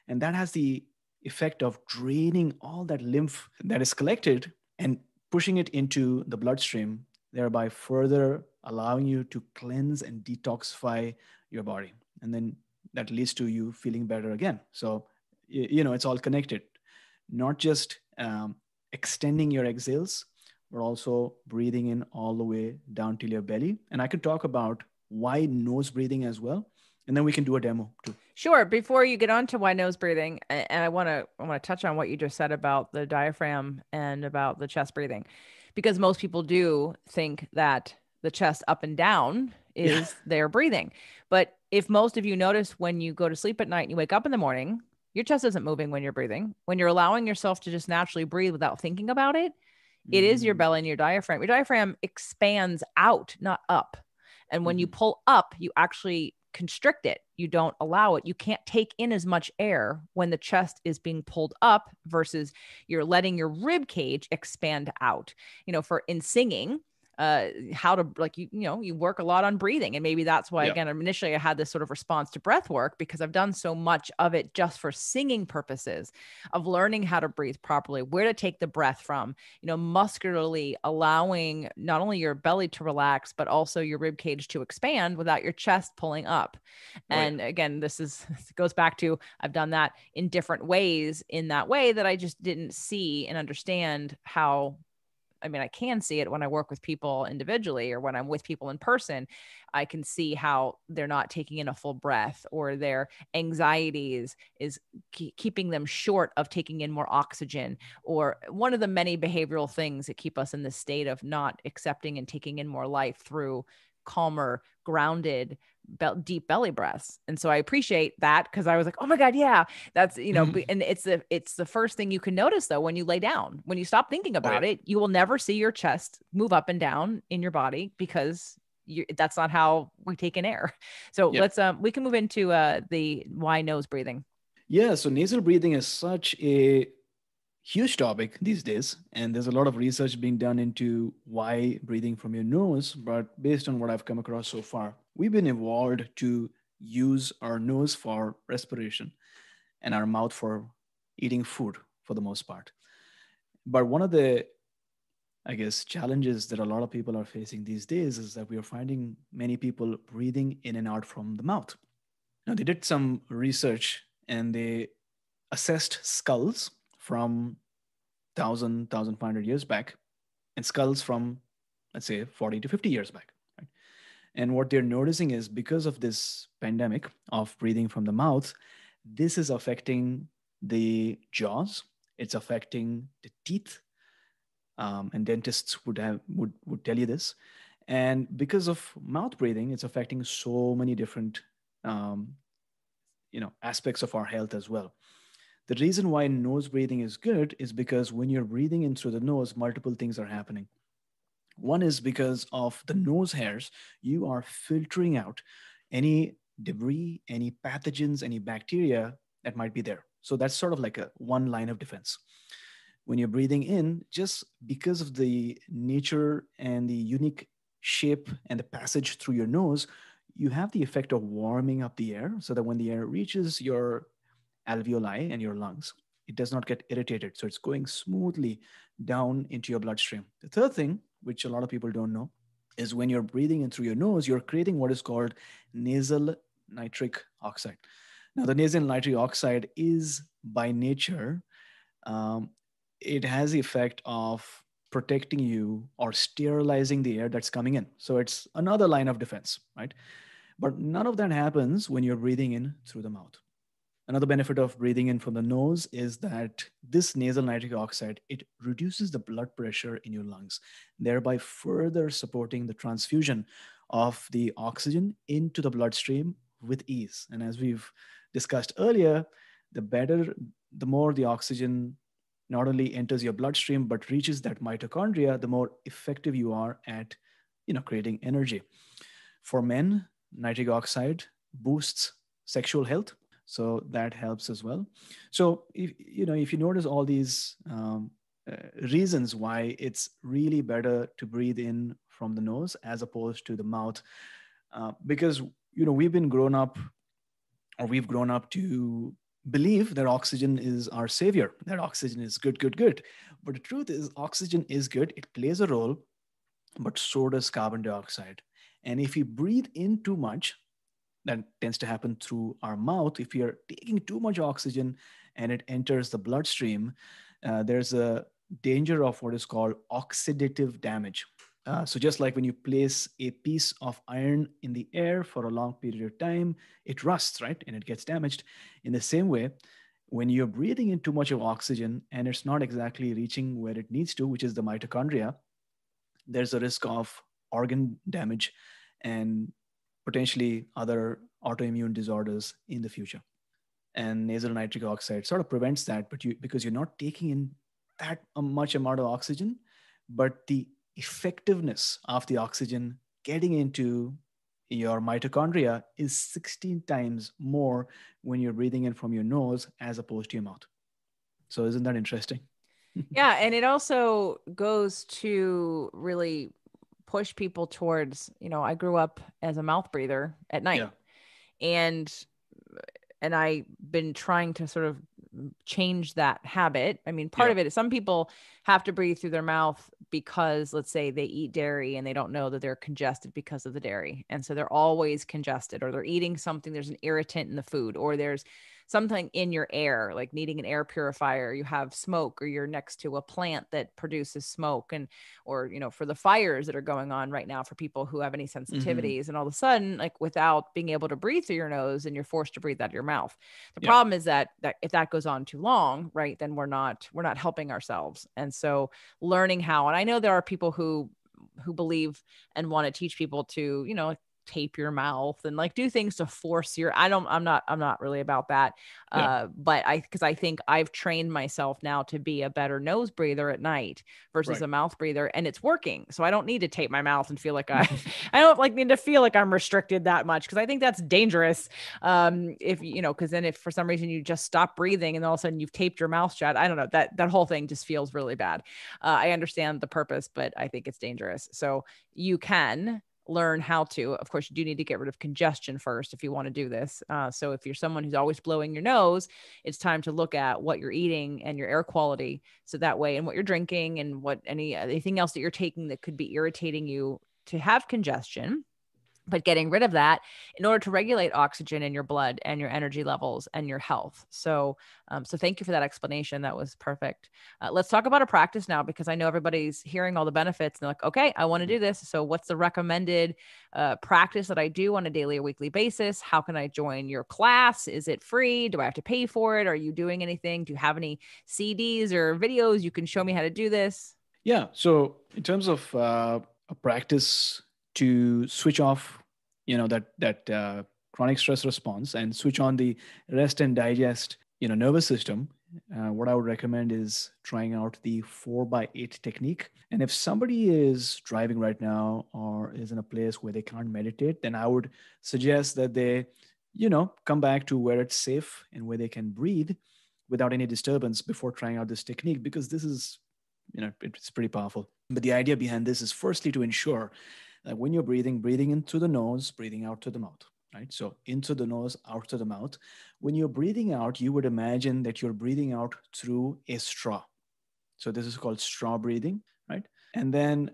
and that has the effect of draining all that lymph that is collected and pushing it into the bloodstream, thereby further allowing you to cleanse and detoxify your body. And then that leads to you feeling better again. So, it's all connected, not just extending your exhales, but also breathing in all the way down till your belly. And I could talk about why nose breathing as well. And then we can do a demo too. Sure. Before you get on to why nose breathing, and I want to touch on what you just said about the diaphragm and about the chest breathing, because most people do think that the chest up and down Yeah. is their breathing. But if most of you notice when you go to sleep at night and you wake up in the morning, your chest isn't moving when you're breathing. When you're allowing yourself to just naturally breathe without thinking about it, it is your Mm, belly and your diaphragm. Your diaphragm expands out, not up. And when you mhm. pull up, you actually constrict it. You don't allow it. You can't take in as much air when the chest is being pulled up versus you're letting your rib cage expand out. For in singing, how to you work a lot on breathing, and maybe that's why Yeah. again initially I had this sort of response to breath work because I've done so much of it just for singing purposes of learning how to breathe properly, where to take the breath from, muscularly allowing not only your belly to relax but also your rib cage to expand without your chest pulling up. Oh, yeah. And again, this goes back to I've done that in different ways in that way that I just didn't see and understand how. I can see it when I work with people individually or when I'm with people in person. I can see how they're not taking in a full breath or their anxieties is keeping them short of taking in more oxygen, or one of the many behavioral things that keep us in this state of not accepting and taking in more life through calmer, grounded, deep belly breaths. And so I appreciate that because I was like, oh my God, yeah, that's, Mhm. and it's the first thing you can notice though, when you lay down, when you stop thinking Oh, yeah. about it, you will never see your chest move up and down in your body because that's not how we take in air. So Yeah. we can move into the why nose breathing. Yeah. So nasal breathing is such a huge topic these days, and there's a lot of research being done into why breathing from your nose. But based on what I've come across so far, we've been evolved to use our nose for respiration and our mouth for eating food for the most part. But one of the I guess, challenges that a lot of people are facing these days is that we are finding many people breathing in and out from the mouth. Now, they did some research and they assessed skulls from 1,500 years back and skulls from, let's say, 40 to 50 years back. Right? And what they're noticing is because of this pandemic of breathing from the mouth, this is affecting the jaws, it's affecting the teeth, and dentists would tell you this. And because of mouth breathing, it's affecting so many different um, aspects of our health as well. The reason why nose breathing is good is because when you're breathing in through the nose, multiple things are happening. One is because of the nose hairs, you are filtering out any debris, any pathogens, any bacteria that might be there. So that's sort of like a one line of defense. When you're breathing in, just because of the nature and the unique shape and the passage through your nose, you have the effect of warming up the air so that when the air reaches your alveoli and your lungs, it does not get irritated. So it's going smoothly down into your bloodstream. The third thing, which a lot of people don't know, is when you're breathing in through your nose, you're creating what is called nasal nitric oxide. Now, the nasal nitric oxide is by nature, um, it has the effect of protecting you or sterilizing the air that's coming in. So it's another line of defense, right? But none of that happens when you're breathing in through the mouth. Another benefit of breathing in from the nose is that this nasal nitric oxide, it reduces the blood pressure in your lungs, thereby further supporting the transfusion of the oxygen into the bloodstream with ease. And as we've discussed earlier, the more the oxygen not only enters your bloodstream but reaches that mitochondria, the more effective you are at creating energy. For men, nitric oxide boosts sexual health, so that helps as well. So if you notice all these reasons why it's really better to breathe in from the nose as opposed to the mouth, because we've grown up to believe that oxygen is our savior, that oxygen is good, good, good. But the truth is, oxygen is good, it plays a role, but so does carbon dioxide. And if we breathe in too much, that tends to happen through our mouth. If you're taking too much oxygen and it enters the bloodstream, there's a danger of what is called oxidative damage. So just like when you place a piece of iron in the air for a long period of time, it rusts, right? And it gets damaged. In the same way, when you're breathing in too much of oxygen and it's not exactly reaching where it needs to, which is the mitochondria, there's a risk of organ damage and potentially other autoimmune disorders in the future. And nasal nitric oxide sort of prevents that, because you're not taking in that much amount of oxygen, but the effectiveness of the oxygen getting into your mitochondria is 16 times more when you're breathing in from your nose as opposed to your mouth. So isn't that interesting? Yeah. And it also goes to really push people towards, I grew up as a mouth breather at night. Yeah. And I've been trying to sort of change that habit. I mean, part of it is some people have to breathe through their mouth because, let's say, they eat dairy and they don't know that they're congested because of the dairy. And so they're always congested, or they're eating something, there's an irritant in the food, or there's something in your air, like needing an air purifier, you have smoke, or you're next to a plant that produces smoke, and, or, for the fires that are going on right now for people who have any sensitivities, and all of a sudden, like, without being able to breathe through your nose, and you're forced to breathe out of your mouth. The problem is that if that goes on too long, right, then we're not helping ourselves. And so learning how, and I know there are people who believe and want to teach people to, tape your mouth and like do things to force your, I'm not really about that. But because I think I've trained myself now to be a better nose breather at night versus a mouth breather, and it's working. So I don't need to tape my mouth and feel like I don't like need to feel like I'm restricted that much, because I think that's dangerous. If because then if for some reason you just stop breathing and all of a sudden you've taped your mouth shut, I don't know, that whole thing just feels really bad. I understand the purpose, but I think it's dangerous. So you can learn how to. Of course, you do need to get rid of congestion first if you want to do this. So if you're someone who's always blowing your nose, it's time to look at what you're eating and your air quality. So that way, and what you're drinking and what anything else that you're taking that could be irritating you to have congestion, but getting rid of that in order to regulate oxygen in your blood and your energy levels and your health. So thank you for that explanation. That was perfect. Let's talk about a practice now, because I know everybody's hearing all the benefits and they're like, okay, I want to do this. So what's the recommended practice that I do on a daily or weekly basis? How can I join your class? Is it free? Do I have to pay for it? Are you doing anything? Do you have any CDs or videos you can show me how to do this? Yeah. So in terms of a practice to switch off, that chronic stress response and switch on the rest and digest, nervous system, what I would recommend is trying out the 4x8 technique. And if somebody is driving right now or is in a place where they can't meditate, then I would suggest that they, come back to where it's safe and where they can breathe without any disturbance before trying out this technique, because this is, it's pretty powerful. But the idea behind this is firstly to ensure that when you're breathing in through the nose, breathing out through the mouth, right? So into the nose, out to the mouth. When you're breathing out, you would imagine that you're breathing out through a straw. So this is called straw breathing, right? And then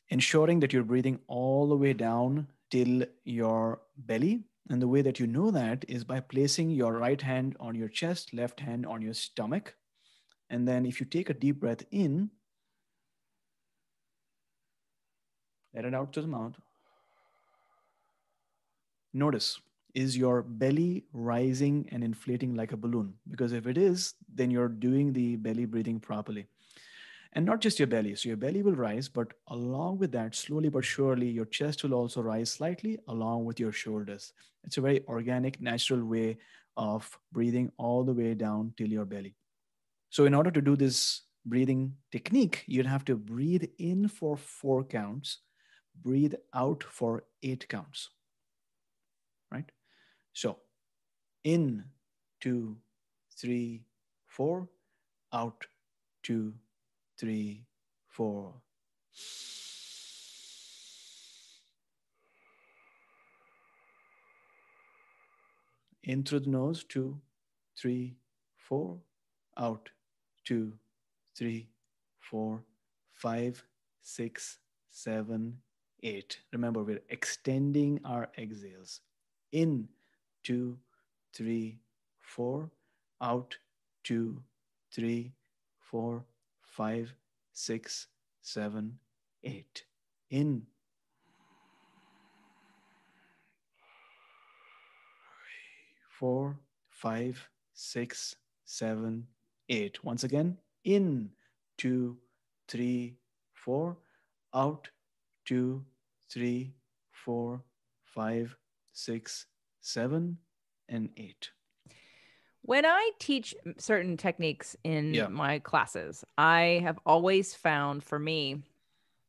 ensuring that you're breathing all the way down till your belly. And the way that you know that is by placing your right hand on your chest, left hand on your stomach. And then if you take a deep breath in, let it out to the mouth. Notice, is your belly rising and inflating like a balloon? Because if it is, then you're doing the belly breathing properly. And not just your belly. So your belly will rise, but along with that, slowly but surely, your chest will also rise slightly along with your shoulders. It's a very organic, natural way of breathing all the way down till your belly. So in order to do this breathing technique, you'd have to breathe in for 4 counts, breathe out for 8 counts, right? So in, 2, 3, 4, out, 2, 3, 4. In through the nose, 2, 3, 4, out, 2, 3, 4, 5, 6, 7, 8. Remember, we're extending our exhales. In, 2, 3, 4, out, 2, 3, 4, 5, 6, 7, 8. In, 4, 5, 6, 7, 8. Once again, in, 2, 3, 4, out, 2, 3, 4, 5, 6, 7, and 8. When I teach certain techniques in Yeah. my classes, I have always found for me,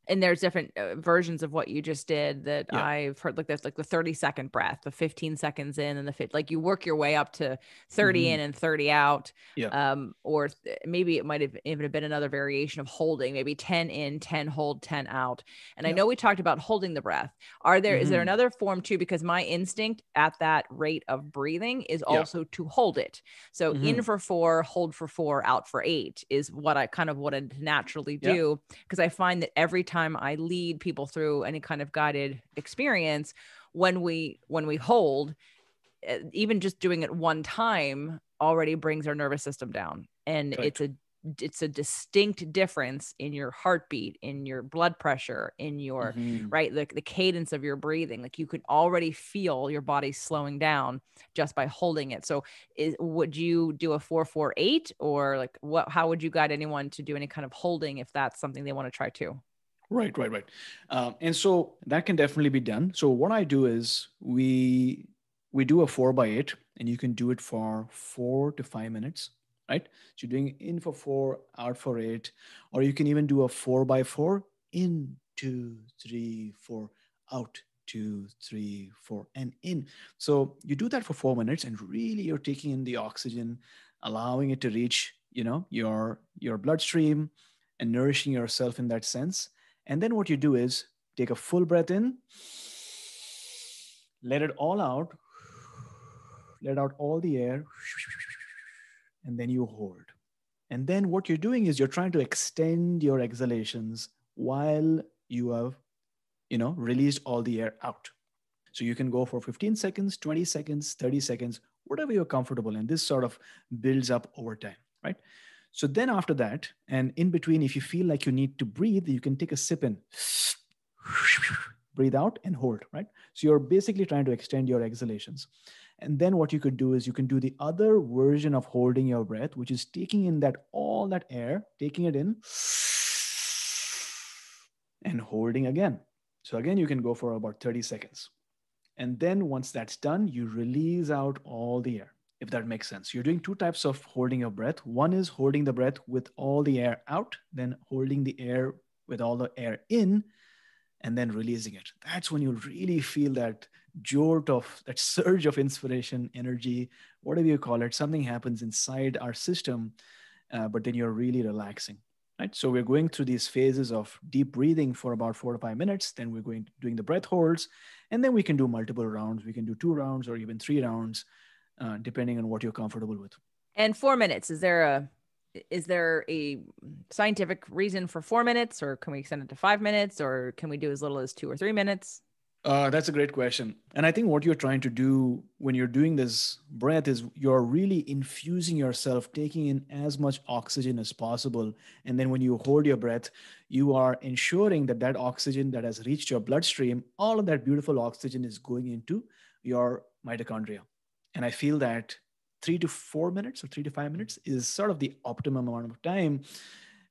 and there's different versions of what you just did that Yeah. I've heard, like there's like the 30-second breath, the 15 seconds in and the like you work your way up to 30 Mhm. in and 30 out. Yeah. Or maybe it might have even been another variation of holding, maybe 10 in, 10 hold, 10 out. And I Yeah. know we talked about holding the breath. Is there Mhm. another form too? Because my instinct at that rate of breathing is Yeah. also to hold it. So in Mhm. for 4, hold for 4, out for 8 is what I kind of wanted to naturally Yeah. do, because I find that every time I lead people through any kind of guided experience, when we hold, even just doing it one time already brings our nervous system down. And Correct. it's a distinct difference in your heartbeat, in your blood pressure, in your Mhm. right, the cadence of your breathing. Like you can already feel your body slowing down just by holding it. So would you do a 4-4-8, or like how would you guide anyone to do any kind of holding if that's something they want to try too? Right, right, right. And so that can definitely be done. So what I do is we do a 4x8, and you can do it for 4 to 5 minutes, right? So you're doing in for 4, out for 8, or you can even do a 4x4, in, 2, 3, 4, out, 2, 3, 4, and in. So you do that for 4 minutes, and really you're taking in the oxygen, allowing it to reach, your bloodstream, and nourishing yourself in that sense. And then what you do is take a full breath in, let it all out, let out all the air, and then you hold. And then what you're doing is you're trying to extend your exhalations while you have, released all the air out. So you can go for 15 seconds, 20 seconds, 30 seconds, whatever you're comfortable in. This sort of builds up over time, right? So then after that, and in between, if you feel like you need to breathe, you can take a sip in, breathe out and hold, right? So you're basically trying to extend your exhalations. And then what you could do is you can do the other version of holding your breath, which is taking in that all that air, taking it in and holding again. So again, you can go for about 30 seconds. And then once that's done, you release out all the air, if that makes sense. You're doing two types of holding your breath. One is holding the breath with all the air out, then holding the air with all the air in, and then releasing it. That's when you really feel that jolt of that surge of inspiration, energy, whatever you call it. Something happens inside our system, but then you're really relaxing. Right? So we're going through these phases of deep breathing for about 4 to 5 minutes. Then we're doing the breath holds, and then we can do multiple rounds. We can do 2 rounds or even 3 rounds, depending on what you're comfortable with. And 4 minutes, is there a scientific reason for 4 minutes, or can we extend it to 5 minutes, or can we do as little as 2 or 3 minutes? That's a great question. And I think what you're trying to do when you're doing this breath is you're really infusing yourself, taking in as much oxygen as possible. And then when you hold your breath, you are ensuring that that oxygen that has reached your bloodstream, all of that beautiful oxygen is going into your mitochondria. And I feel that 3 to 4 minutes or 3 to 5 minutes is sort of the optimum amount of time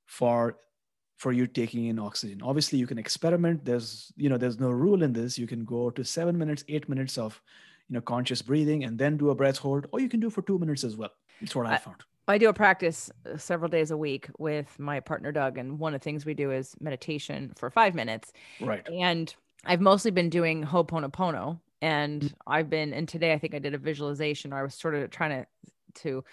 for you taking in oxygen. Obviously, you can experiment. There's no rule in this. You can go to 7 minutes, 8 minutes of conscious breathing and then do a breath hold, or you can do for 2 minutes as well. That's what I found. I do a practice several days a week with my partner, Doug. And one of the things we do is meditation for 5 minutes. Right. And I've mostly been doing Ho'oponopono. And and today I think I did a visualization, or I was sort of trying to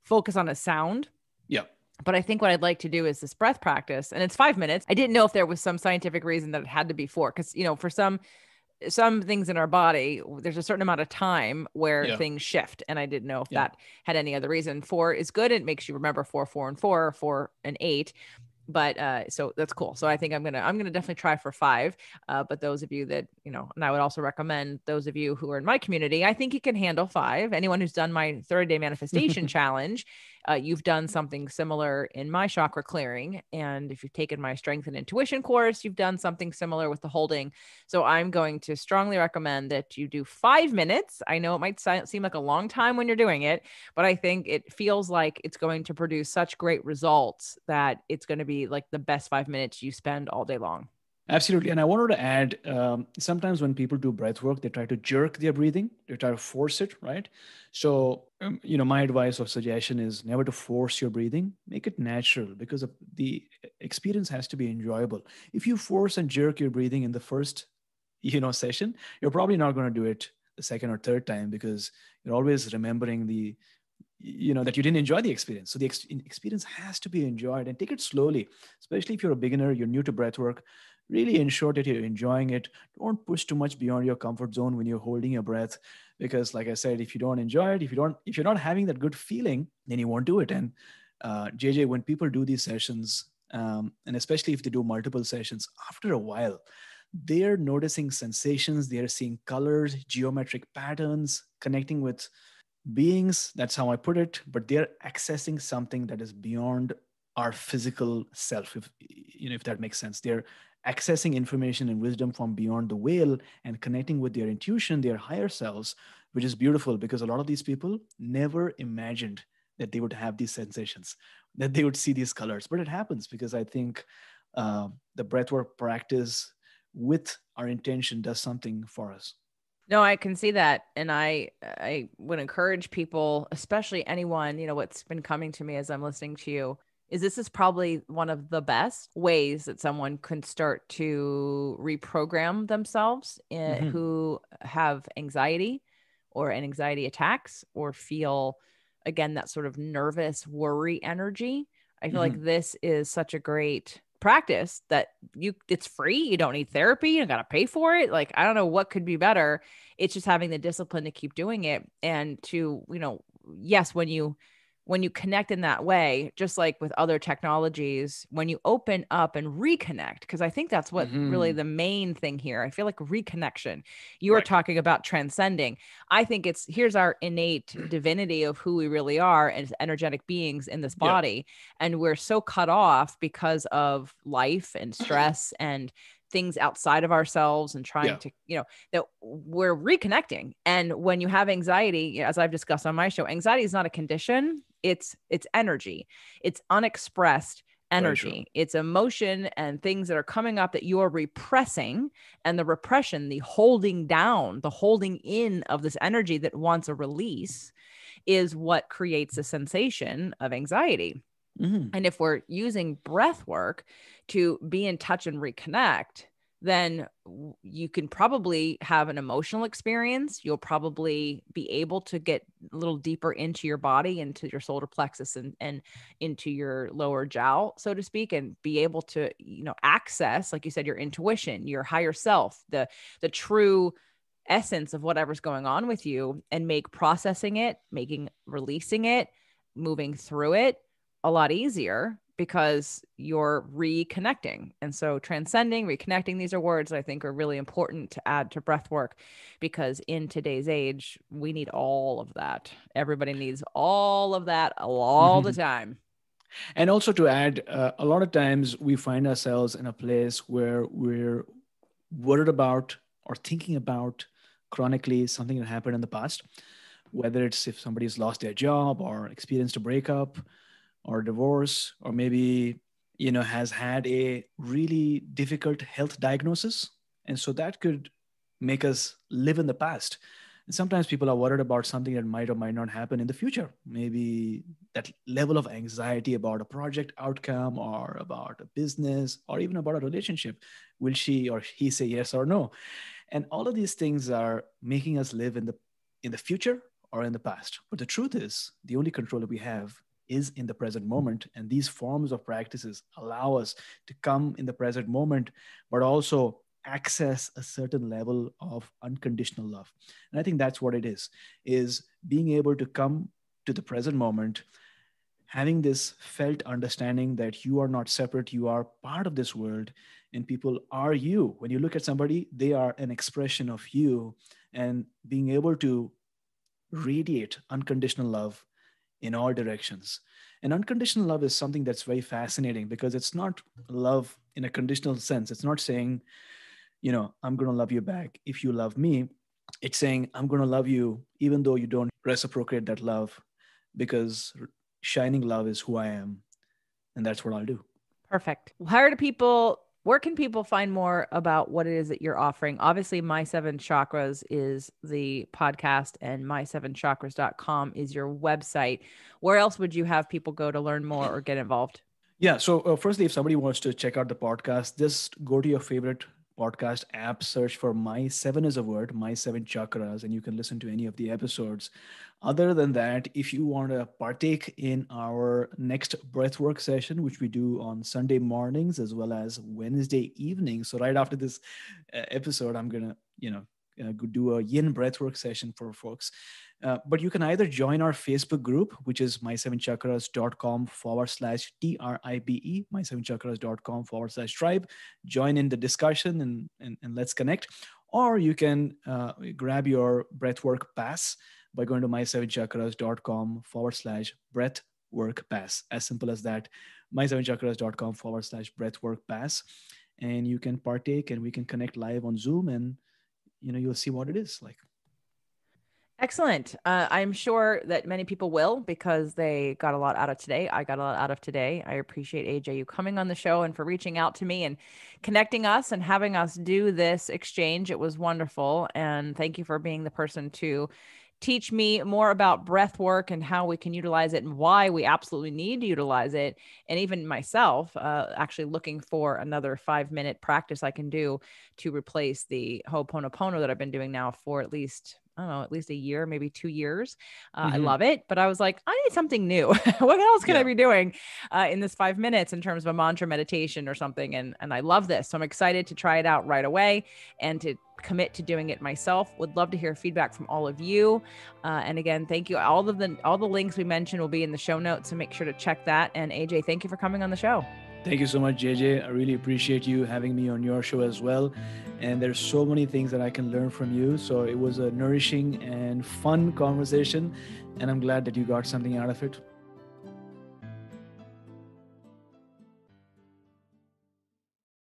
focus on a sound. Yeah. But I think what I'd like to do is this breath practice, and it's 5 minutes. I didn't know if there was some scientific reason that it had to be 4, because, for some things in our body, there's a certain amount of time where things shift. And I didn't know if that had any other reason. 4 is good. It makes you remember 4, 4, and 4, 4 and 8. But so that's cool. So I think I'm gonna definitely try for 5. But those of you that, and I would also recommend those of you who are in my community, I think you can handle 5. Anyone who's done my 30-day manifestation challenge, you've done something similar in my chakra clearing. And if you've taken my strength and intuition course, you've done something similar with the holding. So I'm going to strongly recommend that you do 5 minutes. I know it might seem like a long time when you're doing it, but I think it feels like it's going to produce such great results that it's going to be like the best 5 minutes you spend all day long. Absolutely. And I wanted to add, sometimes when people do breath work, they try to jerk their breathing. They try to force it, right? So, my advice or suggestion is never to force your breathing. Make it natural, because the experience has to be enjoyable. If you force and jerk your breathing in the first, session, you're probably not going to do it the second or third time, because you're always remembering that you didn't enjoy the experience. So the experience has to be enjoyed, and take it slowly, especially if you're a beginner, you're new to breathwork. Really ensure that you're enjoying it. Don't push too much beyond your comfort zone when you're holding your breath, because like I said, if you don't enjoy it, if you're not having that good feeling, then you won't do it. And JJ, when people do these sessions, and especially if they do multiple sessions, after a while, they're noticing sensations, they're seeing colors, geometric patterns, connecting with beings. That's how I put it. But they're accessing something that is beyond our physical self, if that makes sense. They're accessing information and wisdom from beyond the veil and connecting with their intuition, their higher selves, which is beautiful, because a lot of these people never imagined that they would have these sensations, that they would see these colors. But it happens, because I think the breathwork practice with our intention does something for us. No, I can see that. And I would encourage people, especially anyone, what's been coming to me as I'm listening to you, is this is probably one of the best ways that someone can start to reprogram themselves who have anxiety or anxiety attacks, or feel, again, that sort of nervous worry energy. I feel like this is such a great practice that it's free. You don't need therapy. You don't got to pay for it. Like, I don't know what could be better. It's just having the discipline to keep doing it and to, yes, when you connect in that way, just like with other technologies, when you open up and reconnect, because I think that's what really Hmm. the main thing here. I feel like reconnection. You were Right. talking about transcending. I think here's our innate divinity of who we really are as energetic beings in this Yeah. body. And we're so cut off because of life and stress and things outside of ourselves and trying Yeah. to, that we're reconnecting. And when you have anxiety, as I've discussed on my show, anxiety is not a condition. It's energy. It's unexpressed Very true. energy. It's emotion and things that are coming up that you're repressing. And the repression, the holding down, the holding in of this energy that wants a release is what creates a sensation of anxiety. Hmm. And if we're using breath work to be in touch and reconnect, then you can probably have an emotional experience. You'll probably be able to get a little deeper into your body, into your solar plexus and into your lower jowl, so to speak, and be able to, access, like you said, your intuition, your higher self, the true essence of whatever's going on with you, and make processing it, making releasing it, moving through it a lot easier because you're reconnecting. And so transcending, reconnecting, these are words that I think are really important to add to breath work, because in today's age, we need all of that. Everybody needs all of that all the Hmm. time. And also to add, a lot of times we find ourselves in a place where we're worried about or thinking about chronically something that happened in the past, whether it's if somebody's lost their job or experienced a breakup or divorce, or maybe has had a really difficult health diagnosis, and so that could make us live in the past. And sometimes people are worried about something that might or might not happen in the future, maybe that level of anxiety about a project outcome or about a business or even about a relationship. Will she or he say yes or no? And all of these things are making us live in the future or in the past. But the truth is, the only control that we have is in the present moment. And these forms of practices allow us to come in the present moment, but also access a certain level of unconditional love. And I think that's what it is being able to come to the present moment, having this felt understanding that you are not separate, you are part of this world, and people are you. When you look at somebody, they are an expression of you, and being able to radiate unconditional love in all directions. And unconditional love is something that's very fascinating because it's not love in a conditional sense. It's not saying, I'm going to love you back if you love me. It's saying, I'm going to love you even though you don't reciprocate that love, because shining love is who I am. And that's what I'll do. Perfect. Where can people find more about what it is that you're offering? Obviously, My Seven Chakras is the podcast, and my7chakras.com is your website. Where else would you have people go to learn more or get involved? Yeah. So, firstly, if somebody wants to check out the podcast, just go to your favorite podcast app, search for My Seven is a word, My Seven Chakras, and you can listen to any of the episodes. Other than that, if you want to partake in our next breathwork session, which we do on Sunday mornings as well as Wednesday evenings. So, right after this episode, I'm going to, do a yin breathwork session for folks. But you can either join our Facebook group, which is my7chakras.com/tribe, my7chakras.com/tribe. Join in the discussion and let's connect. Or you can grab your breathwork pass by going to my7chakras.com/breathwork pass. As simple as that, my7chakras.com/breathwork pass. And you can partake and we can connect live on Zoom, and you'll see what it is like. Excellent. I'm sure that many people will, because they got a lot out of today. I got a lot out of today. I appreciate AJ you coming on the show and for reaching out to me and connecting us and having us do this exchange. It was wonderful. And thank you for being the person to teach me more about breath work and how we can utilize it and why we absolutely need to utilize it. And even myself, actually looking for another 5-minute practice I can do to replace the Ho'oponopono that I've been doing now for at least, I don't know, at least a year, maybe 2 years. I love it, but I was like, I need something new. What else can I be doing in this 5 minutes in terms of a mantra meditation or something? And I love this. So I'm excited to try it out right away and to commit to doing it myself. Would love to hear feedback from all of you. And again, thank you. All the links we mentioned will be in the show notes, so make sure to check that. And AJ, thank you for coming on the show. Thank you so much, JJ. I really appreciate you having me on your show as well. And there's so many things that I can learn from you. So it was a nourishing and fun conversation, and I'm glad that you got something out of it.